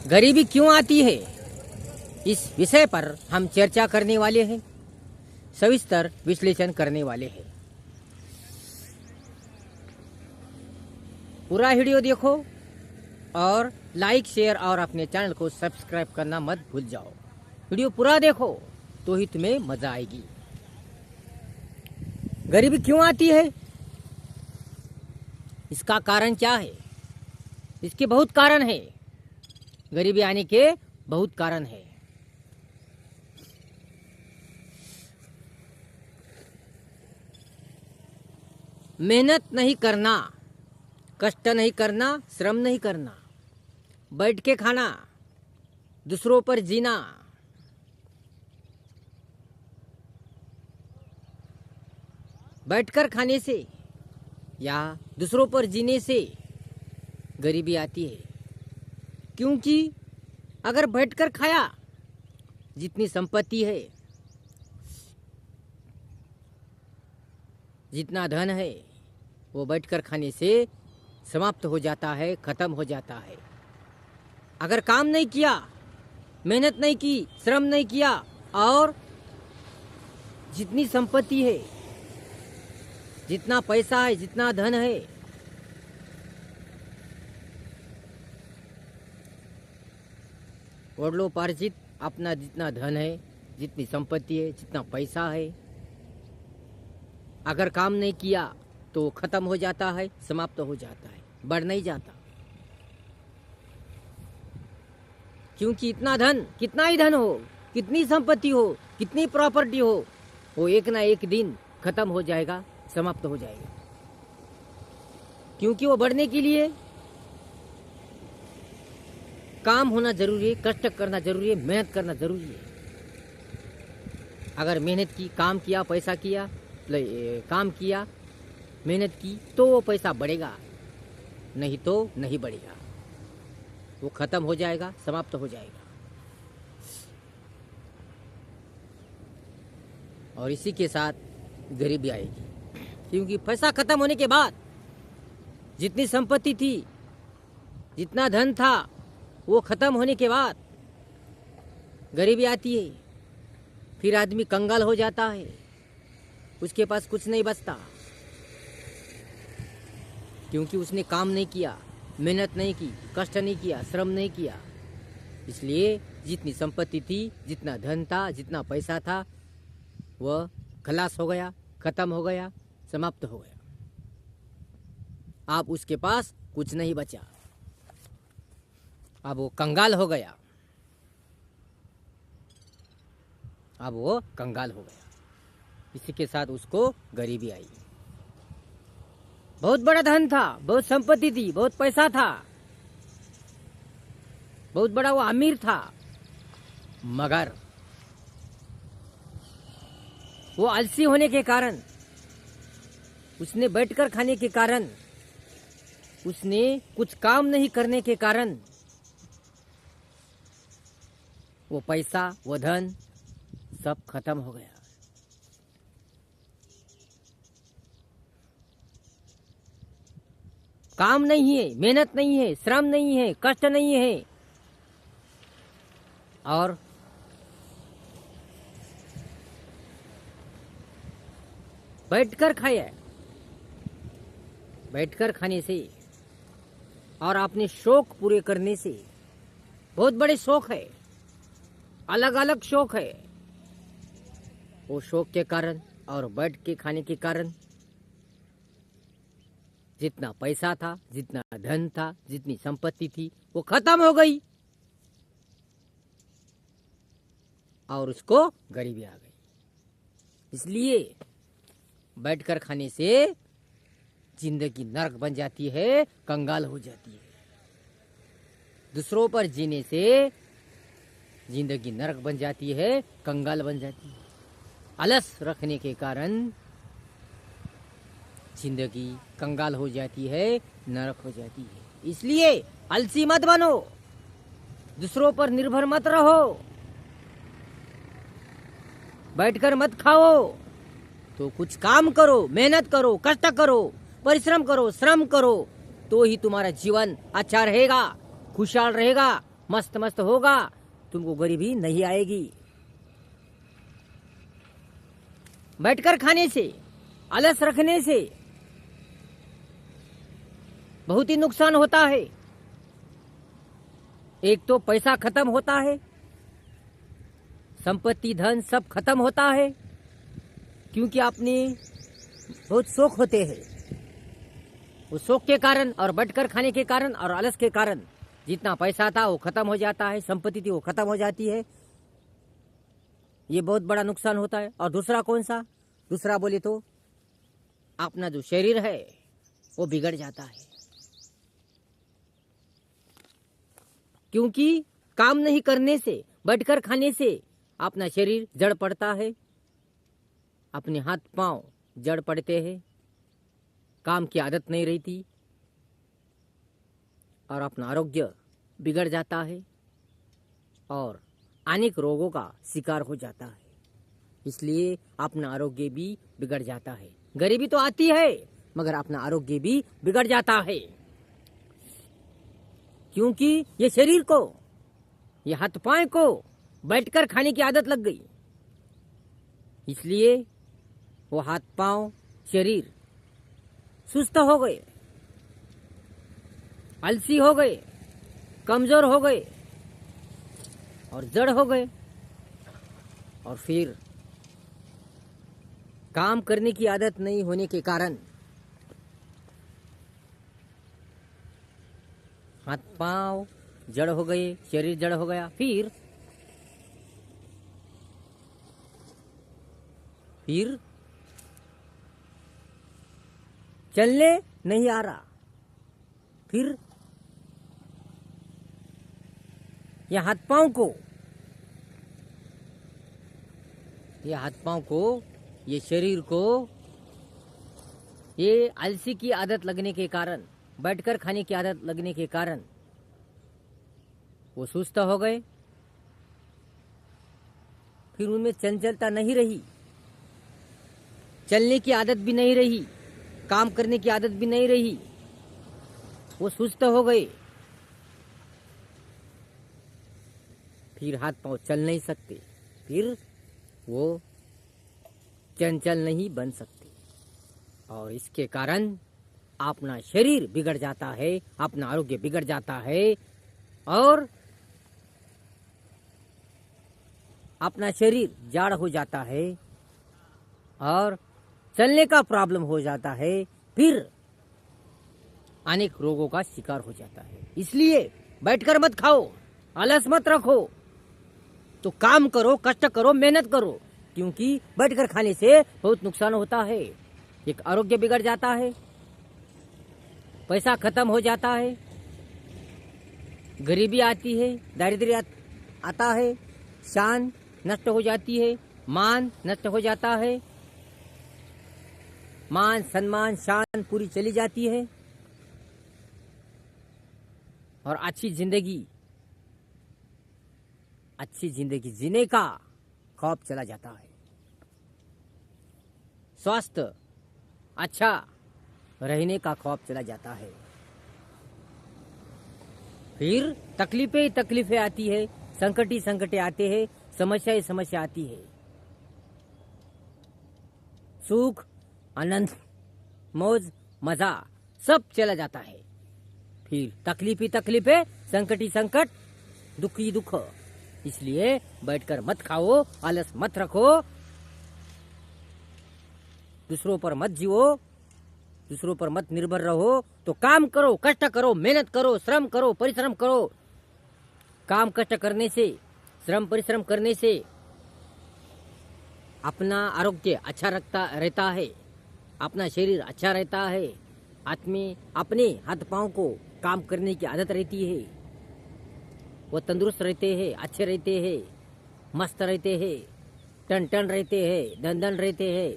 गरीबी क्यों आती है, इस विषय पर हम चर्चा करने वाले हैं, सविस्तर विश्लेषण करने वाले हैं। पूरा वीडियो देखो और लाइक, शेयर और अपने चैनल को सब्सक्राइब करना मत भूल जाओ। वीडियो पूरा देखो तो ही तुम्हें मजा आएगी। गरीबी क्यों आती है, इसका कारण क्या है? इसके बहुत कारण है। गरीबी आने के बहुत कारण है। मेहनत नहीं करना, कष्ट नहीं करना, श्रम नहीं करना, बैठ के खाना, दूसरों पर जीना, बैठकर खाने से या दूसरों पर जीने से गरीबी आती है। क्योंकि अगर बैठकर खाया, जितनी संपत्ति है, जितना धन है, वो बैठकर खाने से समाप्त हो जाता है, खत्म हो जाता है। अगर काम नहीं किया, मेहनत नहीं की, श्रम नहीं किया और जितनी संपत्ति है, जितना पैसा है, जितना धन है, वडिलोपार्जित अपना जितना धन है, जितनी संपत्ति है, जितना पैसा है, अगर काम नहीं किया तो खत्म हो जाता है, समाप्त हो जाता है, बढ़ नहीं जाता। क्योंकि इतना धन, कितना ही धन हो, कितनी संपत्ति हो, कितनी प्रॉपर्टी हो, वो एक ना एक दिन खत्म हो जाएगा, समाप्त हो जाएगा। क्योंकि वो बढ़ने के लिए काम होना जरूरी है, कष्ट करना जरूरी है, मेहनत करना जरूरी है। अगर मेहनत की, काम किया, पैसा किया, काम किया, मेहनत की तो वो पैसा बढ़ेगा, नहीं तो नहीं बढ़ेगा, वो खत्म हो जाएगा, समाप्त हो जाएगा। और इसी के साथ गरीबी आएगी। क्योंकि पैसा खत्म होने के बाद जितनी संपत्ति थी, जितना धन था, वो खत्म होने के बाद गरीबी आती है। फिर आदमी कंगाल हो जाता है, उसके पास कुछ नहीं बचता। क्योंकि उसने काम नहीं किया, मेहनत नहीं की, कष्ट नहीं किया, श्रम नहीं किया। इसलिए जितनी संपत्ति थी, जितना धन था, जितना पैसा था, वह खलास हो गया, खत्म हो गया, समाप्त हो गया। अब उसके पास कुछ नहीं बचा, अब वो कंगाल हो गया, अब वो कंगाल हो गया। इसी के साथ उसको गरीबी आई। बहुत बड़ा धन था, बहुत संपत्ति थी, बहुत पैसा था, बहुत बड़ा वो अमीर था, मगर वो आलसी होने के कारण, उसने बैठकर खाने के कारण, उसने कुछ काम नहीं करने के कारण वो पैसा, वो धन सब खत्म हो गया। काम नहीं है, मेहनत नहीं है, श्रम नहीं है, कष्ट नहीं है, और बैठकर खाया। बैठकर खाने से और अपने शौक पूरे करने से, बहुत बड़े शौक है, अलग अलग शौक है, वो शौक के कारण और बैठ के खाने के कारण जितना पैसा था, जितना धन था, जितनी संपत्ति थी, वो खत्म हो गई और उसको गरीबी आ गई। इसलिए बैठकर खाने से जिंदगी नरक बन जाती है, कंगाल हो जाती है। दूसरों पर जीने से जिंदगी नरक बन जाती है, कंगाल बन जाती है। आलस रखने के कारण जिंदगी कंगाल हो जाती है, नरक हो जाती है। इसलिए आलसी मत बनो, दूसरों पर निर्भर मत रहो, बैठकर मत खाओ, तो कुछ काम करो, मेहनत करो, कष्ट करो, परिश्रम करो, श्रम करो, तो ही तुम्हारा जीवन अच्छा रहेगा, खुशहाल रहेगा, मस्त मस्त होगा, तुमको गरीबी नहीं आएगी। बैठकर खाने से, आलस रखने से बहुत ही नुकसान होता है। एक तो पैसा खत्म होता है, संपत्ति धन सब खत्म होता है, क्योंकि आपने बहुत शौक होते हैं। उस शौक के कारण और बैठकर खाने के कारण और आलस के कारण जितना पैसा था वो खत्म हो जाता है, संपत्ति थी वो खत्म हो जाती है। ये बहुत बड़ा नुकसान होता है। और दूसरा कौन सा? दूसरा बोले तो अपना जो शरीर है वो बिगड़ जाता है, क्योंकि काम नहीं करने से, बैठकर खाने से अपना शरीर जड़ पड़ता है, अपने हाथ पांव जड़ पड़ते हैं, काम की आदत नहीं रहती और अपना आरोग्य बिगड़ जाता है और अनेक रोगों का शिकार हो जाता है। इसलिए अपना आरोग्य भी बिगड़ जाता है। गरीबी तो आती है मगर अपना आरोग्य भी बिगड़ जाता है, क्योंकि ये शरीर को, ये हाथ पांव को बैठकर खाने की आदत लग गई। इसलिए वो हाथ पांव शरीर सुस्त हो गए, आलसी हो गए, कमजोर हो गए और जड़ हो गए। और फिर काम करने की आदत नहीं होने के कारण हाथ पांव जड़ हो गए, शरीर जड़ हो गया। फिर चलने नहीं आ रहा। फिर ये हाथ पांव को, ये शरीर को, ये आलसी की आदत लगने के कारण, बैठकर खाने की आदत लगने के कारण वो सुस्त हो गए। फिर उनमें चंचलता नहीं रही, चलने की आदत भी नहीं रही, काम करने की आदत भी नहीं रही, वो सुस्त हो गए। फिर हाथ पांव चल नहीं सकते, फिर वो चंचल नहीं बन सकते और इसके कारण अपना शरीर बिगड़ जाता है, अपना आरोग्य बिगड़ जाता है और अपना शरीर जाड़ हो जाता है और चलने का प्रॉब्लम हो जाता है। फिर अनेक रोगों का शिकार हो जाता है। इसलिए बैठकर मत खाओ, आलस मत रखो, तो काम करो, कष्ट करो, मेहनत करो, क्योंकि बैठकर खाने से बहुत नुकसान होता है। एक आरोग्य बिगड़ जाता है, पैसा खत्म हो जाता है, गरीबी आती है, दारिद्र्य आता है, शान नष्ट हो जाती है, मान नष्ट हो जाता है, मान सम्मान शान पूरी चली जाती है और अच्छी जिंदगी जीने का खौफ चला जाता है। स्वास्थ्य अच्छा रहने का खौफ चला जाता है। फिर तकलीफें आती है, संकट आते हैं, समस्या आती है। सुख आनंद मौज मजा सब चला जाता है। फिर तकलीफें, संकट, दुख। इसलिए बैठकर मत खाओ, आलस मत रखो, दूसरों पर मत जियो, दूसरों पर मत निर्भर रहो, तो काम करो, कष्ट करो, मेहनत करो, श्रम करो, परिश्रम करो। काम कष्ट करने से, श्रम परिश्रम करने से अपना आरोग्य अच्छा रहता है, अपना शरीर अच्छा रहता है, अपने हाथ पांव को काम करने की आदत रहती है, वो तंदुरुस्त रहते हैं, अच्छे रहते हैं, मस्त रहते हैं, टन रहते हैं, दन रहते हैं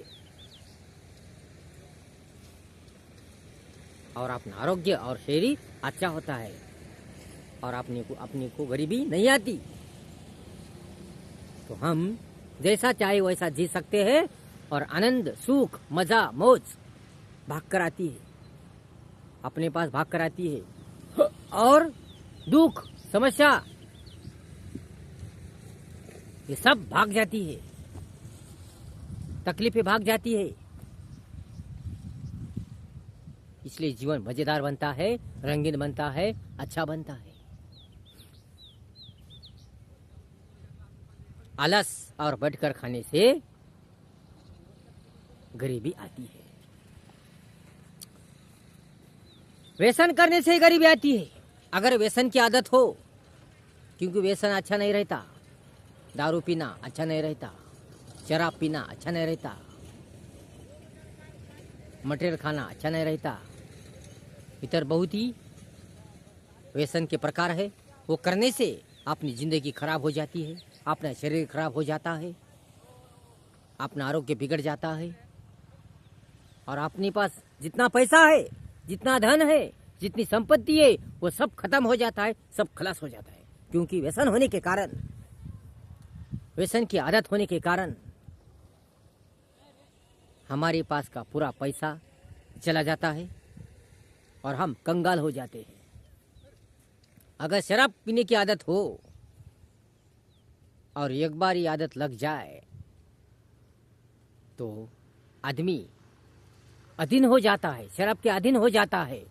और अपना आरोग्य और शरीर अच्छा होता है और अपने को गरीबी नहीं आती। तो हम जैसा चाहे वैसा जी सकते हैं और आनंद, सुख, मजा, मौज भाग कर आती है, अपने पास भाग कर आती है और दुख, समस्या ये सब भाग जाती है, तकलीफें भाग जाती है। इसलिए जीवन मजेदार बनता है, रंगीन बनता है, अच्छा बनता है। आलस और बैठकर खाने से गरीबी आती है। व्यसन करने से गरीबी आती है। अगर व्यसन की आदत हो, क्योंकि व्यसन अच्छा नहीं रहता, दारू पीना अच्छा नहीं रहता, शराब पीना अच्छा नहीं रहता, मटेरियल खाना अच्छा नहीं रहता, इतर बहुत ही व्यसन के प्रकार है। वो करने से अपनी जिंदगी खराब हो जाती है, अपना शरीर खराब हो जाता है, अपना आरोग्य बिगड़ जाता है, और अपने पास जितना पैसा है, जितना धन है, जितनी संपत्ति है, वो सब खत्म हो जाता है, सब खलास हो जाता है। क्योंकि व्यसन होने के कारण, व्यसन की आदत होने के कारण हमारे पास का पूरा पैसा चला जाता है और हम कंगाल हो जाते हैं। अगर शराब पीने की आदत हो और एक बार ये आदत लग जाए तो आदमी अधीन हो जाता है, शराब के अधीन हो जाता है,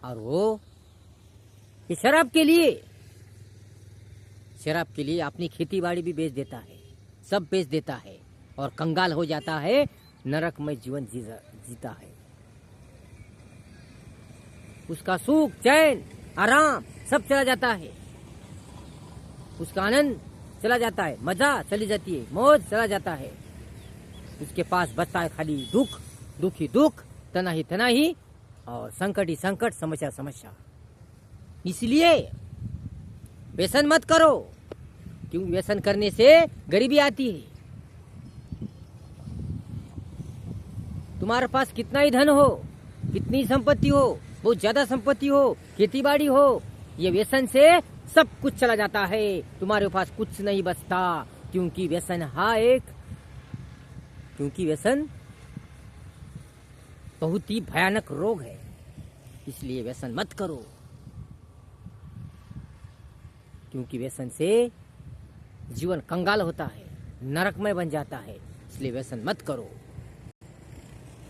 और वो इस शराब के लिए अपनी खेती बाड़ी भी बेच देता है, सब बेच देता है, और कंगाल हो जाता है, नरकमय जीवन जीता है। उसका सुख, चैन, आराम सब चला जाता है, उसका आनंद चला जाता है, मजा चली जाती है, मौज चला जाता है। उसके पास बचता है खाली दुख, दुख ही दुख, तना ही, और संकट ही संकट, समस्या समस्या। इसलिए व्यसन मत करो, क्योंकि व्यसन करने से गरीबी आती है। तुम्हारे पास कितना ही धन हो, कितनी संपत्ति हो, बहुत ज्यादा संपत्ति हो, खेती बाड़ी हो, ये व्यसन से सब कुछ चला जाता है, तुम्हारे पास कुछ नहीं बचता। क्योंकि व्यसन बहुत ही भयानक रोग है। इसलिए व्यसन मत करो, क्योंकि व्यसन से जीवन कंगाल होता है, नरकमय बन जाता है। इसलिए व्यसन मत करो,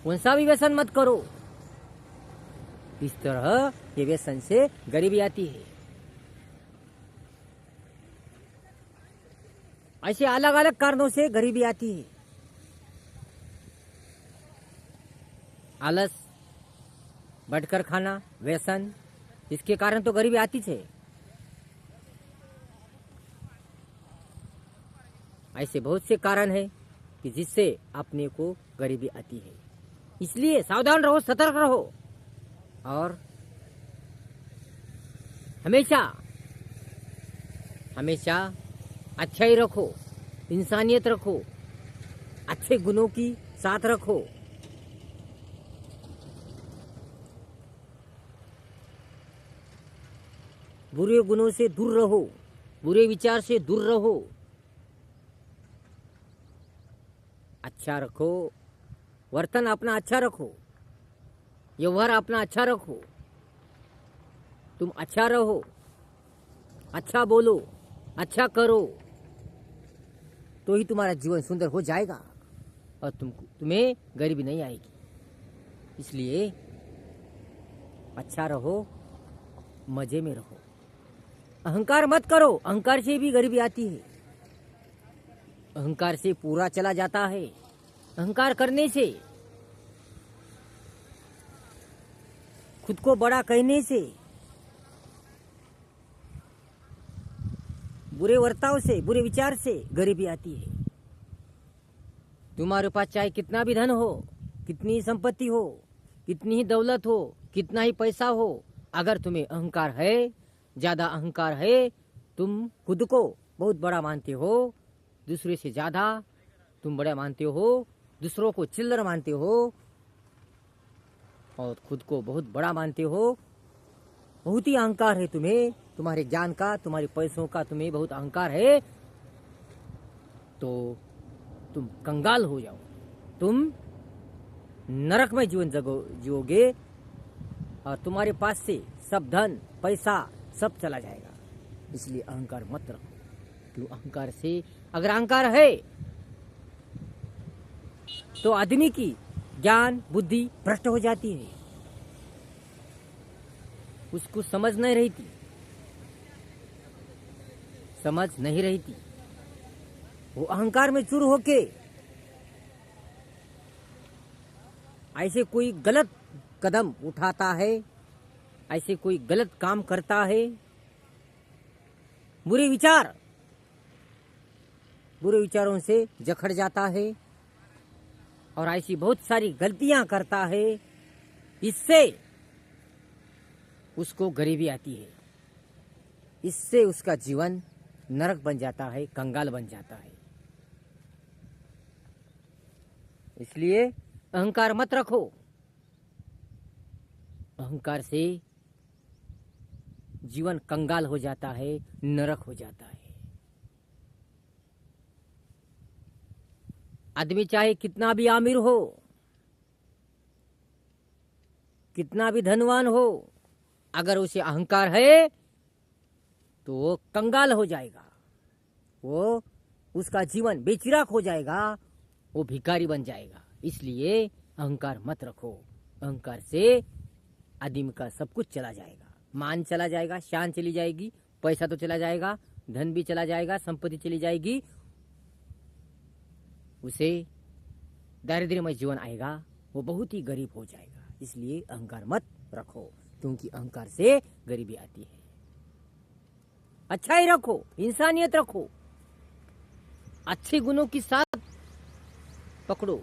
कौन सा भी व्यसन मत करो। इस तरह ये व्यसन से गरीबी आती है। ऐसे अलग अलग कारणों से गरीबी आती है। आलस, बैठकर खाना, व्यसन, इसके कारण तो गरीबी आती है। ऐसे बहुत से कारण हैं कि जिससे अपने को गरीबी आती है। इसलिए सावधान रहो, सतर्क रहो, और हमेशा अच्छा ही रखो, इंसानियत रखो, अच्छे गुणों की साथ रखो। बुरे गुणों से दूर रहो, बुरे विचार से दूर रहो, अच्छा रखो, वर्तन अपना अच्छा रखो, व्यवहार अपना अच्छा रखो, तुम अच्छा रहो, अच्छा बोलो, अच्छा करो, तो ही तुम्हारा जीवन सुंदर हो जाएगा और तुम्हें गरीबी नहीं आएगी। इसलिए अच्छा रहो, मजे में रहो, अहंकार मत करो। अहंकार से भी गरीबी आती है, अहंकार से पूरा चला जाता है। अहंकार करने से, खुद को बड़ा कहने से, बुरे वर्ताव से, बुरे विचार से गरीबी आती है। तुम्हारे पास चाहे कितना भी धन हो, कितनी ही संपत्ति हो, कितनी ही दौलत हो, कितना ही पैसा हो, अगर तुम्हें अहंकार है, ज्यादा अहंकार है, तुम खुद को बहुत बड़ा मानते हो, दूसरे से ज्यादा तुम बड़ा मानते हो, दूसरों को चिल्लर मानते हो, और खुद को बहुत बड़ा मानते हो, बहुत ही अहंकार है तुम्हें, तुम्हारे ज्ञान का, तुम्हारे पैसों का तुम्हें बहुत अहंकार है, तो तुम कंगाल हो जाओ, तुम नरक में जीवन जियोगे, और तुम्हारे पास से सब धन, पैसा सब चला जाएगा। इसलिए अहंकार मत रखो। तो अहंकार से, अगर अहंकार है तो आदमी की ज्ञान बुद्धि भ्रष्ट हो जाती है, उसको समझ नहीं रहती, समझ नहीं रहती। वो अहंकार में चूर होके ऐसे कोई गलत कदम उठाता है, ऐसे कोई गलत काम करता है, बुरे विचारों से जकड़ जाता है और ऐसी बहुत सारी गलतियां करता है। इससे उसको गरीबी आती है, इससे उसका जीवन नरक बन जाता है, कंगाल बन जाता है। इसलिए अहंकार मत रखो। अहंकार से जीवन कंगाल हो जाता है, नरक हो जाता है। आदमी चाहे कितना भी अमीर हो, कितना भी धनवान हो, अगर उसे अहंकार है तो वो कंगाल हो जाएगा, वो उसका जीवन बेचिराग हो जाएगा, वो भिखारी बन जाएगा। इसलिए अहंकार मत रखो। अहंकार से आदमी का सब कुछ चला जाएगा, मान चला जाएगा, शान चली जाएगी, पैसा तो चला जाएगा, धन भी चला जाएगा, संपत्ति चली जाएगी, उसे दारिद्र्यमय जीवन आएगा, वो बहुत ही गरीब हो जाएगा। इसलिए अहंकार मत रखो, क्योंकि अहंकार से गरीबी आती है। अच्छाई रखो, इंसानियत रखो, अच्छे गुणों के साथ पकड़ो।